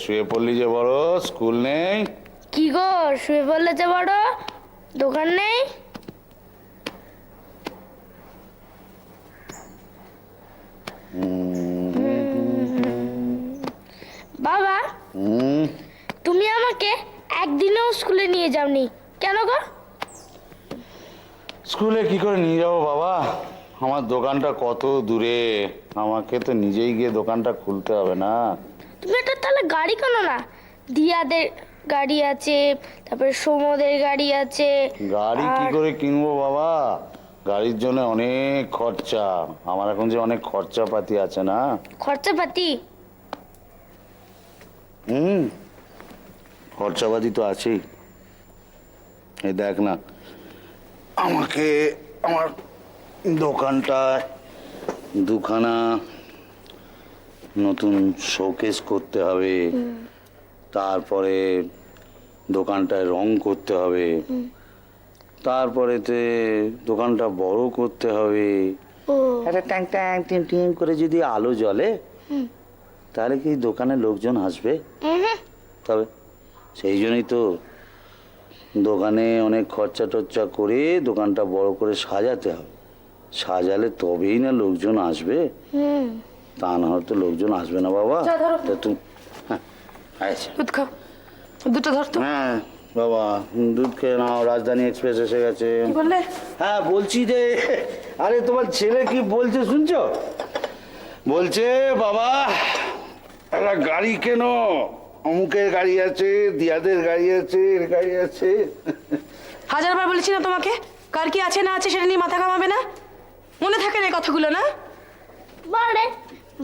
শুয়ে পড়লি যে বড়, স্কুল নেই? কি গো শুয়ে পড়লে যে বড়, দোকান নেই? বাবা, তুমি আমাকে একদিনও স্কুলে নিয়ে যাওনি কেন গো? স্কুলে কি করে নিয়ে যাবো বাবা, আমার দোকানটা কত দূরে, আমাকে তো নিজেই গিয়ে দোকানটা খুলতে হবে না? তুমি একটা তাহলে গাড়ি কেনো না? দিয়াদের গাড়ি আছে, তারপরে সোমদের গাড়ি আছে। গাড়ি কি করে কিনবো বাবা, গাড়ির জন্য অনেক খরচা, আমার এখন যে অনেক খরচাপাতি আছে না। খরচাপাতি? খরচাপাতি তো আছেই। এই দেখ না, আমাকে আমার দোকানটা দুখানা নতুন শোকেস করতে হবে, তারপরে দোকানটায় রং করতে হবে, তারপরেতে দোকানটা বড় করতে হবে। একটা ট্যাং ট্যাং টিম টিম করে যদি আলো জ্বলে তাহলে কি দোকানে লোকজন আসবে? তবে সেই জন্যই তো দোকানে অনেক খরচা টরচা করে দোকানটা বড় করে সাজাতে হবে, সাজালে তবেই না লোকজন আসবে, তা না হলে তো লোকজন আসবে না বাবা। তা তুমি দুধ খাও, দুটো ধর তো। হ্যাঁ বাবা, দুধ খেয়ে নাও, রাজধানী এক্সপ্রেস এসে গেছে। বললে? হ্যাঁ বলছি যে, আরে তোমার ছেলে কি বলছে শুনছো? বলছে বাবা একটা গাড়ি কেন, অমুকের গাড়ি আছে, দিয়াদের গাড়ি আছে, এর গাড়ি আছে। হাজারবার বলেছি না তোমাকে, কার কি আছে না আছে সেটা নিয়ে মাথা ঘামাবে না? মনে থাকে না এই কথাগুলো না? বারে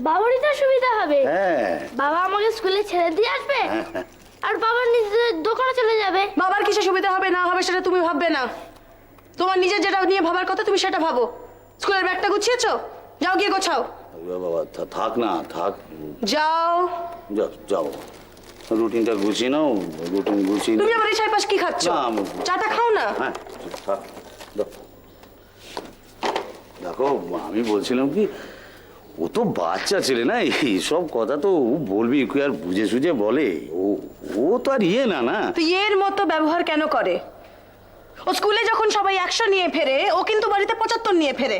বাবারই তো সুবিধা হবে। হ্যাঁ বাবা আমাকে স্কুলে ছেড়ে দিয়ে আসবে, আর বাবা নিজের দোকানে চলে যাবে। বাবার কিসে সুবিধা হবে না হবে সেটা তুমি ভাববে না, তোমার নিজের যেটা নিয়ে ভাবার কথা তুমি সেটা ভাবো। স্কুলের ব্যাগটা গুছিয়েছো? যাও গিয়ে গোছাও। বাবা থাক না, থাক, যাও। যাও, রুটিনটা গুছিয়ে নাও, রুটিন গুছিয়ে তুমি আমার এই চারপাশ কি খাচ্ছ? না, চাটা খাও না। হ্যাঁ থাক, দাও। দেখো আমি বলছিলাম কি, ও তো বাচ্চা ছেলে না, এইসব কথা তো ও বলবি কি আর বুঝে সুঝে বলে, ও ও তো আর ইয়ে না না। তো এর মতো ব্যবহার কেন করে? ও স্কুলে যখন সবাই 100 নিয়ে ফেরে, ও কিন্তু বাড়িতে 75 নিয়ে ফেরে।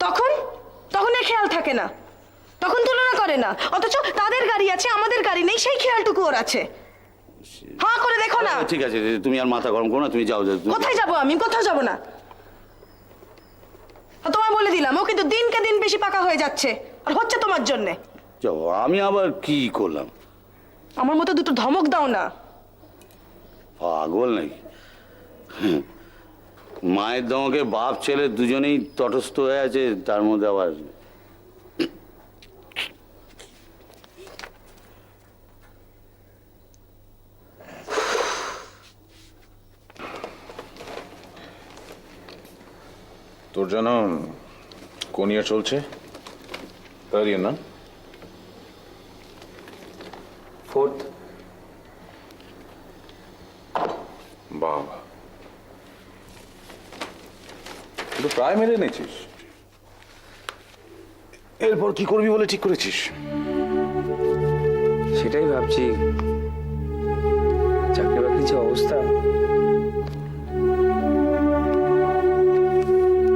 তখন তখন এর খেয়াল থাকে না, তখন তুলনা করে না। অথচ তাদের গাড়ি আছে, আমাদের গাড়ি নেই, সেই খেয়ালটুকু ওর আছে। হ্যাঁ করে দেখো না। ঠিক আছে, তুমি আর মাথা গরম করো না, তুমি যাও। কোথায় যাবো আমি? কোথাও যাবো না। আর তোমায় বলে দিলাম, ও কিন্তু দিনকে দিন বেশি পাকা হয়ে যাচ্ছে, আর হচ্ছে তোমার জন্যে। যাও, আমি আবার কি করলাম? আমার মতো দুটো ধমক দাও না। পাগল নাকি? মায়ের দমকে বাপ ছেলে দুজনেই তটস্থ হয়ে আছে, তার মধ্যে আবার তোর যেন কোন ইয়ার চলছে? থার্ড ইয়ার না? ফোর্থ। বাবা, তুই প্রায় মেরে নিয়েছিস। এরপর কি করবি বলে ঠিক করেছিস? সেটাই ভাবছি, চাকরি বাকরির যে অবস্থা।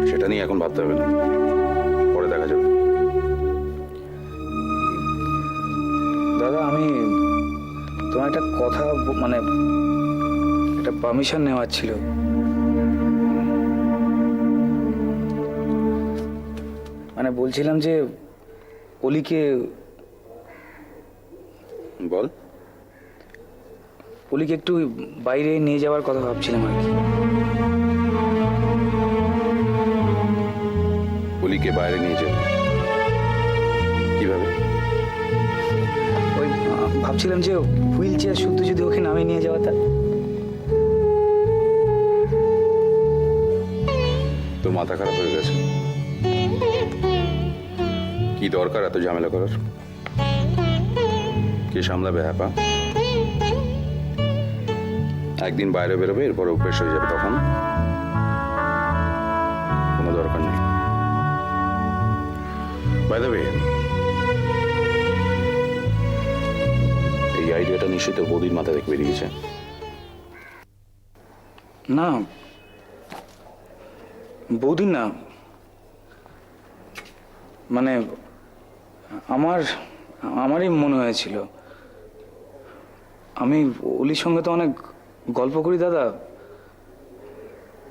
সেটা নিয়ে এখন ভাবতে হবে না, পরে দেখা যাবে। দাদা আমি তোমার একটা কথা, মানে একটা পারমিশন নেওয়ার ছিল। মানে বলছিলাম যে অলিকে, বল। অলিকে একটু বাইরে নিয়ে যাওয়ার কথা ভাবছিলাম আর কি। অলিকে বাইরে নিয়ে যাবে? কিভাবে? ওই ভাবছিলাম যে হুইল চেয়ার শুদ্ধ যদি ওকে নামিয়ে নিয়ে যাওয়া, তা তোর মাথা খারাপ হয়ে গেছে? কি দরকার এত ঝামেলা করার? কে সামলাবে? হ্যাঁ পা, একদিন বাইরে বেরোবে, এরপর অভ্যেস হয়ে যাবে, তখন কোনো দরকার নেই। বাই দ্য ওয়ে, আইডিয়াটা নিশ্চয়ই তোর বৌদির মাথা থেকে বেরিয়েছে। না, বৌদিন না, মানে আমারই মনে হয়েছিল। আমি অলির সঙ্গে তো অনেক গল্প করি দাদা,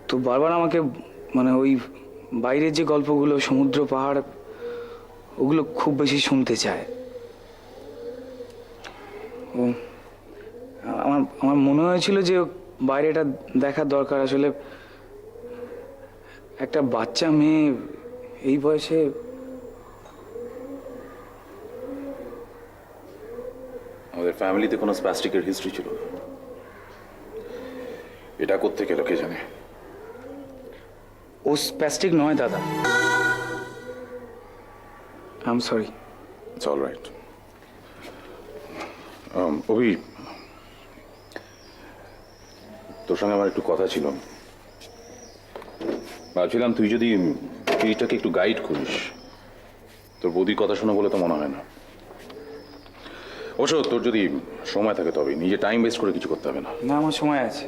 তো বারবার আমাকে মানে ওই বাইরের যে গল্পগুলো, সমুদ্র পাহাড়, ওগুলো খুব বেশি শুনতে চায়। ও আমার মনে হয়েছিল যে বাইরেটা দেখার দরকার। আসলে একটা বাচ্চা মেয়ে এই বয়সে আমাদের ফ্যামিলিতে কোনো স্প্যাস্টিকের হিস্ট্রি ছিল না। এটা কোত্থেকে লোকে জানে? ও স্প্যাস্টিক নয় দাদা, I am sorry. It's all right. Abhi, তোর সঙ্গে আমার একটু কথা ছিল। ভাবছিলাম তুই যদি এইটাকে একটু গাইড করিস। তোর বৌদির কথা শোনা বলে তো মনে হয় না। অবশ্য তোর যদি সময় থাকে তবে নিজে টাইম ওয়েস্ট করে কিছু করতে হবে না। না, আমার সময় আছে।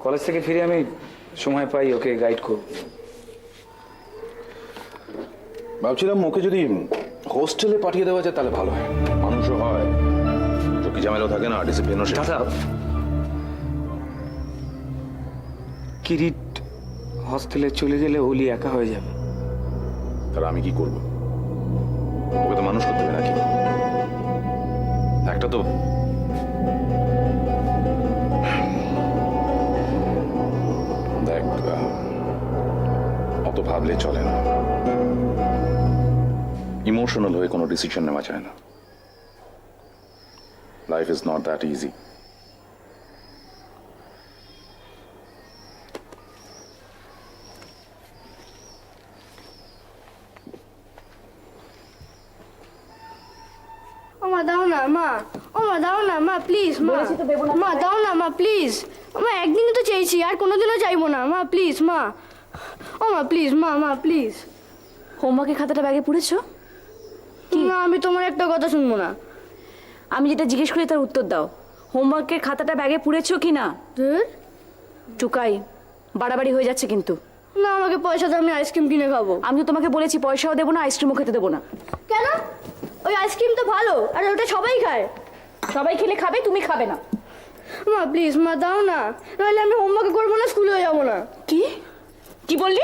কলেজ থেকে ফিরে আমি সময় পাই, ওকে গাইড করব। ভাবছিলাম ওকে যদি হোস্টেলে পাঠিয়ে দেওয়া যায় তাহলে ভালো হয়। মানুষও হয়, চোখে ঝামেলাও থাকে না, ডিসিপ্লিনও শেখে। দাদা, কিরিট হস্টেলে চলে গেলে ওলি একা হয়ে যাবে। তাহলে আমি কি করবো? ওকে তো মানুষ করতে হবে নাকি? একটা তো দেখ, অত ভাবলে চলে না। ইমোশনাল হয়ে কোনো ডিসিশন নেওয়া যায় না। Life is not that easy. মা দাও না মা, ও মা দাও না মা, প্লিজ মা। মা দাও না মা, প্লিজ। মা একদিনই তো চেয়েছি, আর কোনোদিনও চাইবো না মা, প্লিজ মা। ও মা প্লিজ, মা প্লিজ। হোমওয়ার্কের খাতাটা ব্যাগে পুড়েছো? না, আমি তোমার একটা কথা শুনবো না। আমি যেটা জিজ্ঞেস করি তার উত্তর দাও। হোমওয়ার্কের খাতাটা ব্যাগে পুড়েছো কি না? ধুর, টুকাই, বাড়াবাড়ি হয়ে যাচ্ছে কিন্তু। না, আমাকে পয়সা দাও, আমি আইসক্রিম কিনে খাবো। আমি তো তোমাকে বলেছি পয়সাও দেবো না, আইসক্রিমও খেতে দেবো না। কেন? ওই আইসক্রিম তো ভালো, আর ওটা সবাই খায়। সবাই খেলে খাবে, তুমি খাবে না। মা প্লিজ, মা দাও না, নাহলে আমি হোমওয়ার্ক করবো না, স্কুলেও যাবো না। কি কি বললি?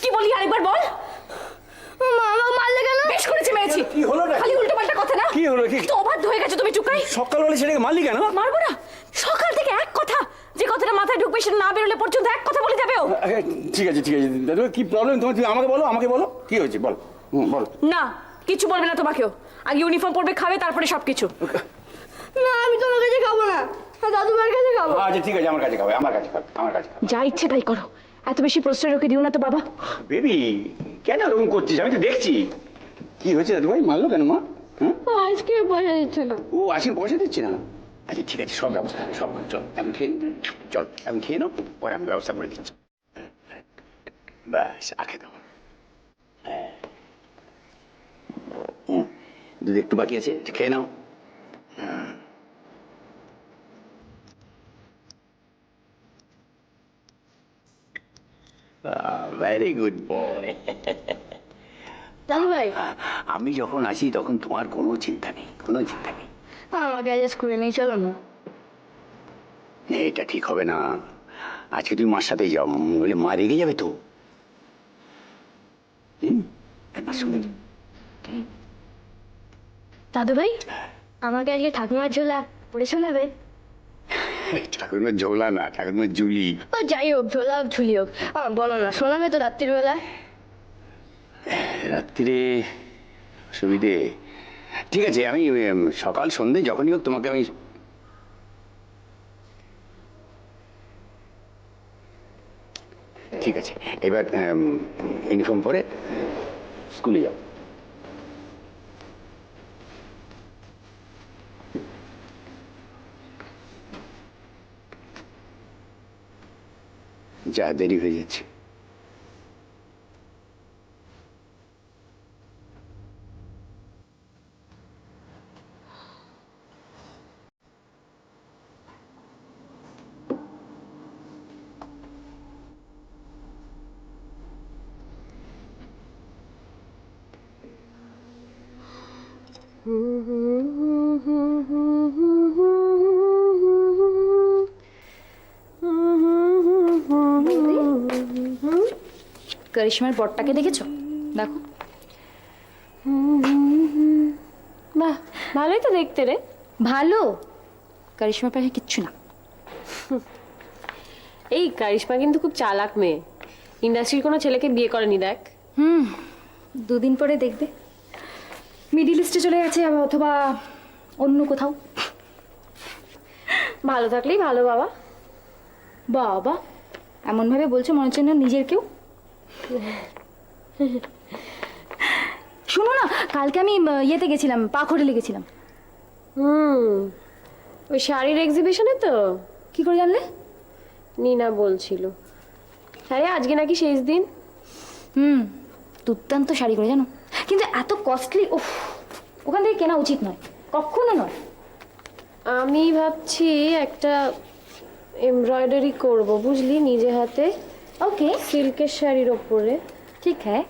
কি বললি আরেকবার বল। মা আমাকে মারলে কেন? বেশ করেছি, মেরেছি। কি হলো রে? খালি উল্টো পাল্টা কথা না। কি হলো? কি তো অবাধ্য হয়ে গেছো তুমি, টুকাই। সকালবেলা সেটাকে মারলি কেন? মারবো না? সকাল থেকে এক কথা, যে কথাটা মাথায় ঢুকবে সেটা না বেরোলে পর্যন্ত এক কথা বলে যাবে ও। ঠিক আছে দাদু, কি প্রবলেম তোমার? তুমি আমাকে বলো কি হয়েছে, বল বল। না, কিছু বলবে না তোমাকেও। আগে ইউনিফর্ম পরবে, খাবে, তারপরে সবকিছু। না, আমি তোমার কাছে খাবো না, দাদু ভাইয়ের কাছে খাবো। আচ্ছা ঠিক আছে, আমার কাছে খাবে, আমার কাছে খাবে, আমার কাছে খাবে। যা ইচ্ছে তাই করো, এত বেশি প্রশ্রয় ওকে দিও না তো বাবা। বেবি, কেন এরকম করছিস? আমি তো দেখছি। কি হয়েছে দাদু ভাই, মারলো কেন মা? হ্যাঁ, আইসক্রিম পয়সা দিচ্ছে না। ও আসির পয়সা দিচ্ছে না? আচ্ছা ঠিক আছে, সব ব্যবস্থা হবে, সব হবে। চল এখন খেয়ে চল এখন খেয়ে নাও, পরে আমি ব্যবস্থা করে দিচ্ছি। ব্যাস, আখে দাও। হ্যাঁ, দুধ একটু বাকি আছে, খেয়ে নাও। Very good boy. দাদু ভাই, আমি যখন আসি তখন তোমার কোনো চিন্তা নেই, কোনো চিন্তা নেই। আমাকে আজ স্কুলে নিয়ে চলো না। এটা ঠিক হবে না। আজকে তুমি মার সাথে যাও, বলে মা রেগে যাবে তো। দাদু ভাই, আমাকে আজকে ঠাকুমার ঝোলা পড়ে শোনাবে? ঠাকুরমার ঝোলা না, ঠাকুরমার জুলি। ও যাই হোক, ঝোলা হোক ঝুলি হোক, বলো না, শোনাবে তো রাত্রির বেলা? রাত্রিরে সুবিধে? ঠিক আছে, আমি সকাল সন্ধে যখনই হোক তোমাকে আমি। ঠিক আছে, এবার ইউনিফর্ম পরে স্কুলে যাও। যা, দেরি হয়ে যাচ্ছে। করিশ্মার বরটাকে দেখেছো? দেখো। বাহ, ভালোই তো দেখতে রে। ভালো? করিশ্মার পাশে কিচ্ছু না। এই কারিশমা কিন্তু খুব চালাক মেয়ে, ইন্ডাস্ট্রির কোনো ছেলেকে বিয়ে করেনি দেখ। দুদিন পরে দেখবে মিডিল ইস্টে চলে গেছে অথবা অন্য কোথাও। ভালো থাকলেই ভালো বাবা। বাবা এমনভাবে বলছো মনে হচ্ছে না নিজের কেউ। শোনো না, কালকে আমি ইয়েতে গেছিলাম, পাক হোটেলে গেছিলাম। ওই শাড়ির এক্সিবিশনে তো? কি করে জানলে? নিনা বলছিল। আরে আজকে নাকি শেষ দিন। দুর্দান্ত শাড়ি করে জানো, কিন্তু এত কস্টলি। ওফ, ওখান থেকে কেনা উচিত নয়, কখনো নয়। আমি ভাবছি একটা এমব্রয়ডারি করব, বুঝলি, নিজে হাতে। ওকে, সিল্কের শাড়ির ওপরে। ঠিক হ্যাঁ।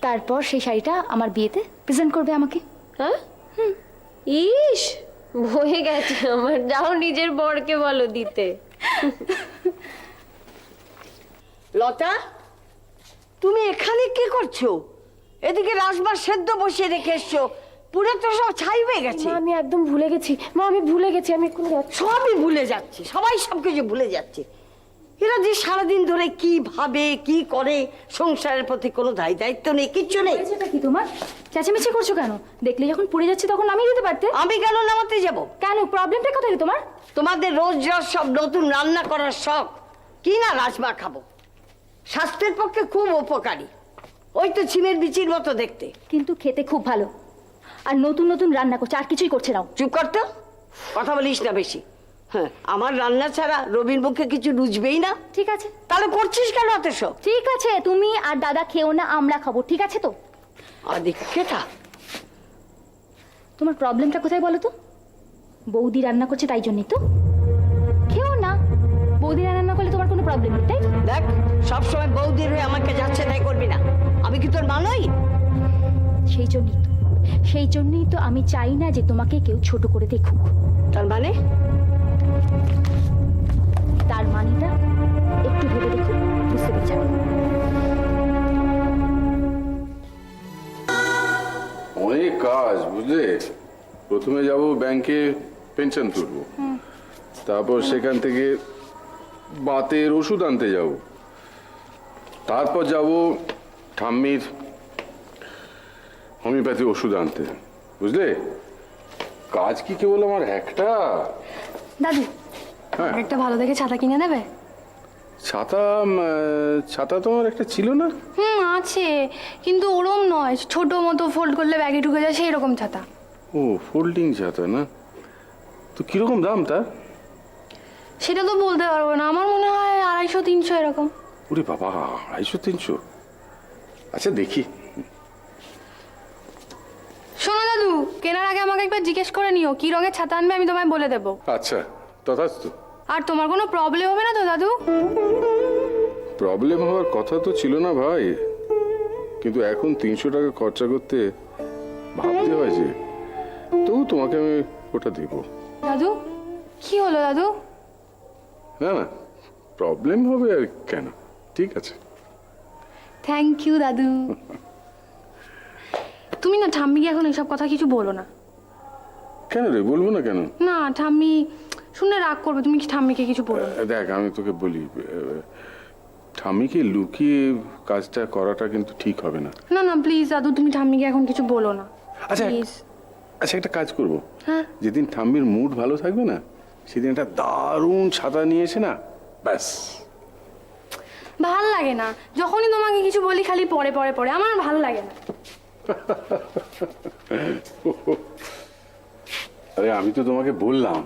তারপর সেই শাড়িটা আমার বিয়েতে প্রেজেন্ট করবে আমাকে। হ্যাঁ? ইস, বয়ে গেছে আমার। যাও নিজের বরকে বলো দিতে। লতা, তুমি এখানে কি করছো? এদিকে রাজমার সেদ্ধ বসিয়ে রেখে এসছো, পুরো তো সব ছাই হয়ে গেছে। মা, আমি একদম ভুলে গেছি। মা, আমি ভুলে গেছি, আমি এক্ষুনি যাচ্ছি। সবই ভুলে যাচ্ছে, সবাই সবকিছু ভুলে যাচ্ছে। এরা যে সারাদিন ধরে কি ভাবে কি করে, সংসারের প্রতি কোনো দায়িত্ব নেই, কিচ্ছু নেই। সেটা কি তোমার চেঁচামেচি করছো কেন? দেখলে যখন পড়ে যাচ্ছে তখন নামিয়ে দিতে পারতে। আমি কেন নামাতে যাব? কেন, প্রবলেমটা কোথায় তোমার? তোমাদের রোজ রোজ সব নতুন রান্না করার শখ। কি না রাজমা খাবো, স্বাস্থ্যের পক্ষে খুব উপকারী। ওই তো ছিমের বিচির মতো দেখতে, কিন্তু খেতে খুব ভালো। আর নতুন নতুন রান্না করছে, আর কিছুই করছে না। চুপ করতো, কথা বলিস না বেশি। হ্যাঁ, আমার রান্না ছাড়া রবির মুখে কিছু রুচবেই না। ঠিক আছে, তাহলে করছিস কেন এত সব? ঠিক আছে, তুমি আর দাদা খেও না, আমরা খাবো, ঠিক আছে তো? আদিক্ষেতা, তোমার প্রবলেমটা কোথায় বলো তো? বৌদি রান্না করছে তাই জন্যই তো। খেও না, বৌদি রান্না করলে তোমার কোনো প্রবলেম নেই, তাই তো? দেখ, সবসময় বৌদির হয়ে আমাকে যাচ্ছে তাই করবি না। আমি কি তোর মানই? সেই জন্যই তো আমি চাই না যে তোমাকে কেউ ছোট করে দেখুক। তার মানে? তার মানেটা একটু ভেবে দেখো, বুঝতে পেরেছো? অনেক কাজ বুঝলে। প্রথমে যাব ব্যাংকে পেনশন তুলবো, তারপর সেখান থেকে বাতের ওষুধ আনতে যাব, তারপর যাব ঠাম্মির হোমিওপ্যাথি ওষুধ আনতে, বুঝলে। কাজ কি কেবল আমার একটা? দাদু, হ্যাঁ, একটা ভালো দেখে ছাতা কিনে দেবে? ছাতা তোমার একটা ছিল না? আছে, কিন্তু ওরম নয়, ছোট মতো ফোল্ড করলে ব্যাগে ঢুকে যায় সেই রকম ছাতা। ও, ফোল্ডিং ছাতা না? তো কিরকম দাম তার? সেটা তো বলতে পারবো না, আমার মনে হয় 250-300 এরকম। ওরে বাবা, 250-300? আচ্ছা দেখি। শোনো দাদু, কেনার আগে আমাকে একবার জিজ্ঞেস করে নিও কি রঙের ছাতা আনবে, আমি তোমায় বলে দেবো। আচ্ছা, তথাস্তু। আর তোমার কোনো প্রবলেম হবে না তো দাদু? প্রবলেম হওয়ার কথা তো ছিল না ভাই, কিন্তু এখন 300 টাকা খরচা করতে ভাবতে হয় যে, তবু তোমাকে আমি ওটা দেবো। দাদু, কি হলো দাদু? না না, প্রবলেম হবে আর কেন, ঠিক আছে। থ্যাংক ইউ দাদু। তুমি না ঠাম্মিকে এখন এইসব কথা কিছু বলো না। কেন রে, বলবো না কেন? না, ঠাম্মি শুনে রাগ করবে, তুমি কি ঠাম্মিকে কিছু বলো না। দেখ, আমি তোকে বলি, ঠাম্মিকে লুকিয়ে কাজটা করাটা কিন্তু ঠিক হবে না। না না প্লিজ দাদু, তুমি ঠাম্মিকে এখন কিছু বলো না আচ্ছা প্লিজ। আচ্ছা, একটা কাজ করবো। হ্যাঁ, যেদিন ঠাম্মির মুড ভালো থাকবে না, সেদিন একটা দারুণ ছাতা নিয়ে এসে না, ব্যাস। ভাল লাগে না যখনই তোমাকে কিছু বলি, খালি পরে পরে পরে, আমার ভালো লাগে না। আরে আমি তো তোমাকে বললাম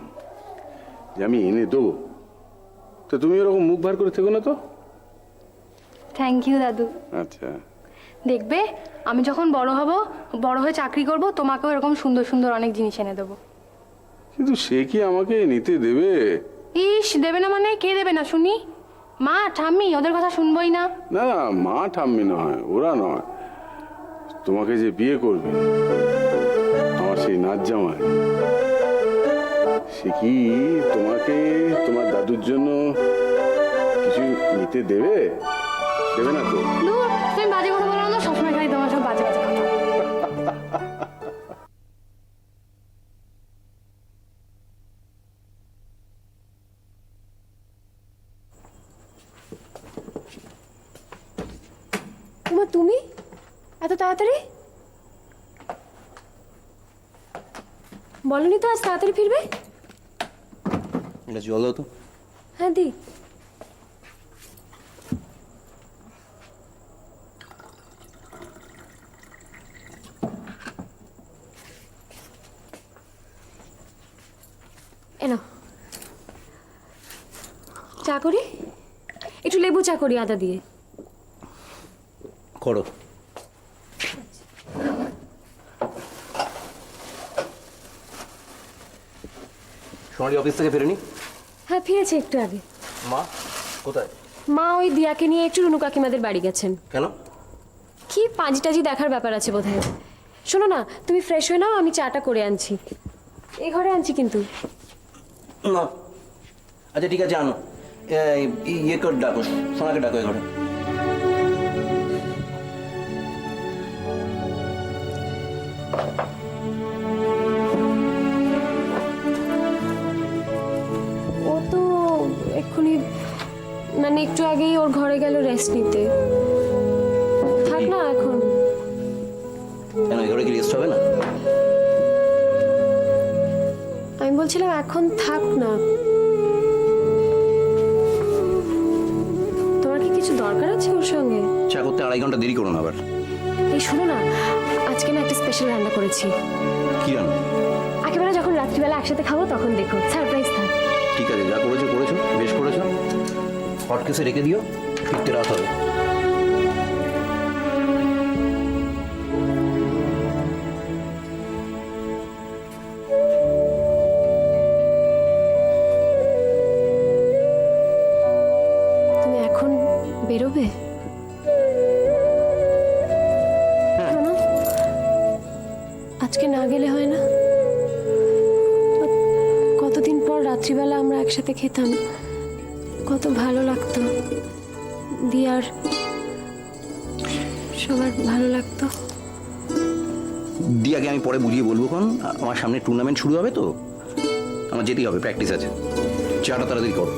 যে আমি এনে দেবো, তো তুমি এরকম মুখ ভার করে থেকো না তো। থ্যাংক ইউ দাদু। আচ্ছা, দেখবে আমি যখন বড় হব, বড় হয়ে চাকরি করব, তোমাকেও এরকম সুন্দর সুন্দর অনেক জিনিস এনে দেবো। কিন্তু সে কি আমাকে নিতে দেবে? ইস, দেবে না মানে? কে দেবে না শুনি? মা, ঠাম্মি, ওদের কথা শুনবোই না? না না, মা ঠাম্মি নয়, ওরা নয়, তোমাকে যে বিয়ে করবে সেই নাচ জামাই সে কি তোমাকে তোমার দাদুর জন্য কিছু নিতে দেবে দেবে না তো? দূর, তুমি বাজে কথা বলো না, সবসময় খালি তোমার সব বাজে বাজে কথা। উমা, তুমি এত তাড়াতাড়ি? বলনি তো আজ তাড়াতাড়ি ফিরবে? এটা জল দাও তো। হ্যাঁ দি। এনো চা করি, একটু লেবু চা করি আদা দিয়ে। করো। সোনালি অফিস থেকে ফেরেনি? হ্যাঁ ফিরেছে একটু আগে। মা কোথায়? মা ওই দিয়াকে নিয়ে একটু রুনু কাকিমাদের বাড়ি গেছেন। কেন? কি পাঁজি টাজি দেখার ব্যাপার আছে বোধহয়। শোনো না, তুমি ফ্রেশ হয়ে নাও, আমি চাটা করে আনছি। এই ঘরে আনছি কিন্তু। না আচ্ছা ঠিক আছে, আনো। ইয়ে করে ডাকো, সোনাকে ডাকো এ ঘরে। ও তো এক্ষুনি মানে একটু আগেই ওর ঘরে গেল রেস্ট নিতে। থাক না এখন। কেন এ ঘরে কি রেস্ট হবে না? আমি বলছিলাম এখন থাক না। তোমার কি কিছু দরকার আছে ওর সঙ্গে? চা করতে 2.5 ঘন্টা দেরি করো না আবার। এই শোনো না, আজকে না একটা স্পেশাল রান্না করেছি। কি রান্না? একেবারে যখন রাত্রিবেলা একসাথে খাবো তখন দেখো, সারপ্রাইজ থাক। ঠিক আছে, যা করেছো করেছো, বেশ করেছো। হট কেসে রেখে দিও, ফিরতে রাত হবে। তুমি এখন বেরোবে? শোনো, আজকে না গেলে হয় না? কতদিন পর রাত্রিবেলা আমরা একসাথে খেতাম, কত ভালো লাগতো। দিয়ার সবার ভালো লাগতো। দিয়াকে আমি পরে বুঝিয়ে বলবো, কারণ আমার সামনে টুর্নামেন্ট শুরু হবে তো আমার যেতেই হবে, প্র্যাকটিস আছে। চাটা তাড়াতাড়ি করো।